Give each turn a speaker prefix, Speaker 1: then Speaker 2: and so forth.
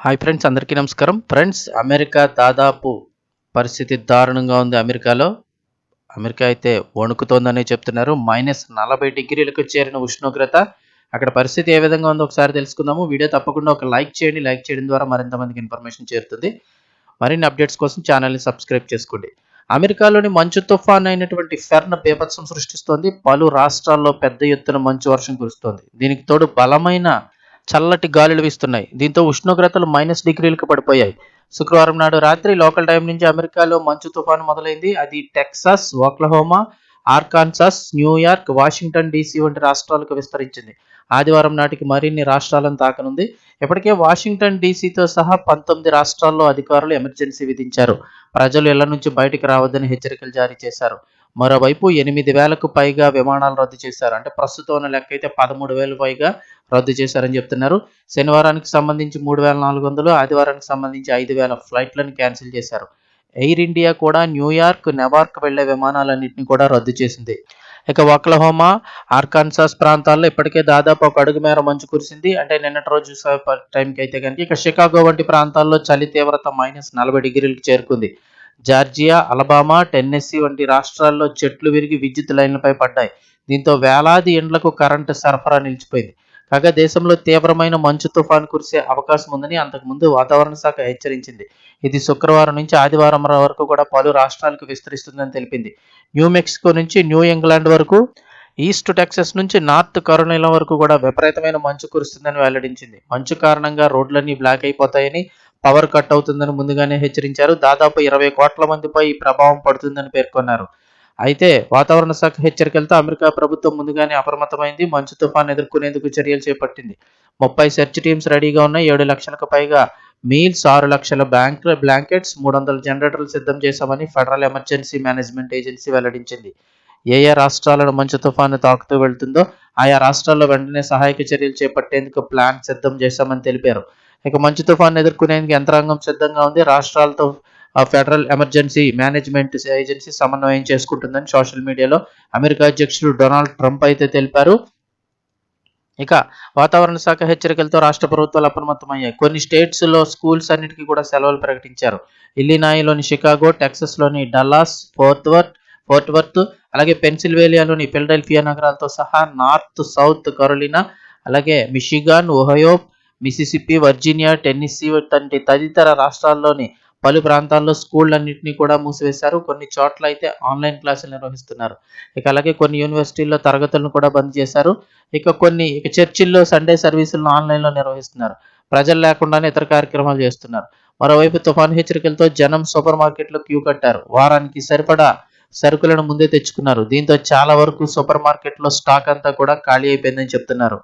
Speaker 1: Hi friends, అందరికీ నమస్కారం. Friends, America దాదాపు పరిస్థితి దారుణంగా ఉంది. అమెరికా అయితే వణుకుతోందనే చెప్తున్నారు. -40 డిగ్రీలకు చేరిన ఉష్ణోగ్రత. అక్కడ పరిస్థితి ఏ విధంగా ఉందో ఒకసారి తెలుసుకుందాము. వీడియో తప్పకుండా ఒక లైక్ చేయండి. లైక్ చేయడం ద్వారా మరింత మందికి ఇన్ఫర్మేషన్ చేరుతుంది. మరిన్ని అప్డేట్స్ కోసం ఛానల్ని సబ్స్క్రైబ్ చేసుకోండి. అమెరికాలోని మంచు తుఫాన్ అయినటువంటి ఫెర్న్ బీభత్సం సృష్టిస్తోంది. పలు రాష్ట్రాల్లో పెద్ద ఎత్తున మంచు వర్షం కురుస్తోంది. దీనికి తోడు బలమైన చల్లటి గాలులు వీస్తున్నాయి. దీంతో ఉష్ణోగ్రతలు -డిగ్రీలకు పడిపోయాయి. శుక్రవారం నాడు రాత్రి లోకల్ టైం నుంచి అమెరికాలో మంచు తుఫాను మొదలైంది. అది Texas, Oklahoma, Arkansas, New York, Washington DC వంటి రాష్ట్రాలకు విస్తరించింది. ఆదివారం నాటికి మరిన్ని రాష్ట్రాలను తాకనుంది. ఇప్పటికే వాషింగ్టన్ డీసీతో సహా 19 రాష్ట్రాల్లో అధికారులు ఎమర్జెన్సీ విధించారు. ప్రజలు ఇళ్ల నుంచి బయటికి రావద్దని హెచ్చరికలు జారీ చేశారు. మరోవైపు 8,000కు పైగా విమానాలు రద్దు చేశారు. అంటే ప్రస్తుతం ఉన్న లెక్క అయితే 13,000 పైగా రద్దు చేశారని చెప్తున్నారు. శనివారానికి సంబంధించి 3,400, ఆదివారానికి సంబంధించి 5,000 ఫ్లైట్లను క్యాన్సిల్ చేశారు. ఎయిర్ ఇండియా కూడా న్యూయార్క్, నెవార్క్ వెళ్లే విమానాలన్నింటినీ కూడా రద్దు చేసింది. ఇక ఓక్లహోమా, ఆర్కాన్సాస్ ప్రాంతాల్లో ఇప్పటికే దాదాపు ఒక అడుగు మేర మంచు కురిసింది. అంటే నిన్నటి రోజు టైంకి అయితే కనుక ఇక షికాగో వంటి ప్రాంతాల్లో చలి తీవ్రత -40 డిగ్రీలకు చేరుకుంది. జార్జియా, అలబామా, టెన్నెస్సీ వంటి రాష్ట్రాల్లో చెట్లు విరిగి విద్యుత్ లైన్లపై పడ్డాయి. దీంతో వేలాది ఇండ్లకు కరెంటు సరఫరా నిలిచిపోయింది. కాగా దేశంలో తీవ్రమైన మంచు తుఫాను కురిసే అవకాశం ఉందని అంతకుముందు వాతావరణ శాఖ హెచ్చరించింది. ఇది శుక్రవారం నుంచి ఆదివారం వరకు కూడా పలు రాష్ట్రాలకు విస్తరిస్తుందని తెలిపింది. న్యూ మెక్సికో నుంచి న్యూ ఇంగ్లాండ్ వరకు, ఈస్ట్ టెక్సస్ నుంచి నార్త్ కరోలినా వరకు కూడా విపరీతమైన మంచు కురుస్తుందని వెల్లడించింది. మంచు కారణంగా రోడ్లన్నీ బ్లాక్ అయిపోతాయని, పవర్ కట్ అవుతుందని ముందుగానే హెచ్చరించారు. దాదాపు 20 కోట్ల మందిపై ఈ ప్రభావం పడుతుందని పేర్కొన్నారు. అయితే వాతావరణ శాఖ హెచ్చరికలతో అమెరికా ప్రభుత్వం ముందుగానే అప్రమత్తమైంది. మంచు తుఫాను ఎదుర్కొనేందుకు చర్యలు చేపట్టింది. 30 సెర్చ్ టీమ్స్ రెడీగా ఉన్నాయి. 7 లక్షలకు పైగా మీల్స్, 6 లక్షల బ్లాంకెట్స్, 300 జనరేటర్లు సిద్ధం చేశామని ఫెడరల్ ఎమర్జెన్సీ మేనేజ్మెంట్ ఏజెన్సీ వెల్లడించింది. ఏ రాష్ట్రాలను మంచు తుఫాను తాకుతూ వెళ్తుందో ఆయా రాష్ట్రాల్లో వెంటనే సహాయక చర్యలు చేపట్టేందుకు ప్లాన్ సిద్ధం చేశామని తెలిపారు. ఇక మంచు తుఫాను ఎదుర్కొనేందుకు యంత్రాంగం సిద్ధంగా ఉంది. రాష్ట్రాలతో ఫెడరల్ ఎమర్జెన్సీ మేనేజ్మెంట్ ఏజెన్సీ సమన్వయం చేసుకుంటుందని సోషల్ మీడియాలో అమెరికా అధ్యక్షుడు డొనాల్డ్ ట్రంప్ అయితే తెలిపారు. ఇక వాతావరణ శాఖ హెచ్చరికలతో రాష్ట్ర ప్రభుత్వాలు అప్రమత్తమయ్యాయి. కొన్ని స్టేట్స్లో స్కూల్స్ అన్నిటికీ కూడా సెలవులు ప్రకటించారు. ఇల్లినాయిలోని షికాగో, టెక్సస్లోని డల్లాస్, ఫోర్ట్ వర్త్, అలాగే పెన్సిల్వేనియాలోని ఫిలడెల్ఫియా నగరాలతో సహా నార్త్, సౌత్ కరోలినా, అలాగే Michigan, Ohio, Mississippi, Virginia, Tennessee వంటి తదితర రాష్ట్రాల్లోని పలు ప్రాంతాల్లో స్కూళ్ళన్నింటినీ కూడా మూసివేశారు. కొన్ని చోట్ల అయితే ఆన్లైన్ క్లాసులు నిర్వహిస్తున్నారు. ఇక అలాగే కొన్ని యూనివర్సిటీల్లో తరగతులను కూడా బంద్ చేశారు. ఇక చర్చిల్లో సండే సర్వీసులను ఆన్లైన్లో నిర్వహిస్తున్నారు. ప్రజలు లేకుండానే ఇతర కార్యక్రమాలు చేస్తున్నారు. మరోవైపు తుఫాను హెచ్చరికలతో జనం సూపర్ మార్కెట్లో క్యూ కట్టారు. వారానికి సరిపడా సరుకులను ముందే తెచ్చుకున్నారు. దీంతో చాలా వరకు సూపర్ మార్కెట్లో స్టాక్ అంతా కూడా ఖాళీ అయిపోయిందని చెప్తున్నారు.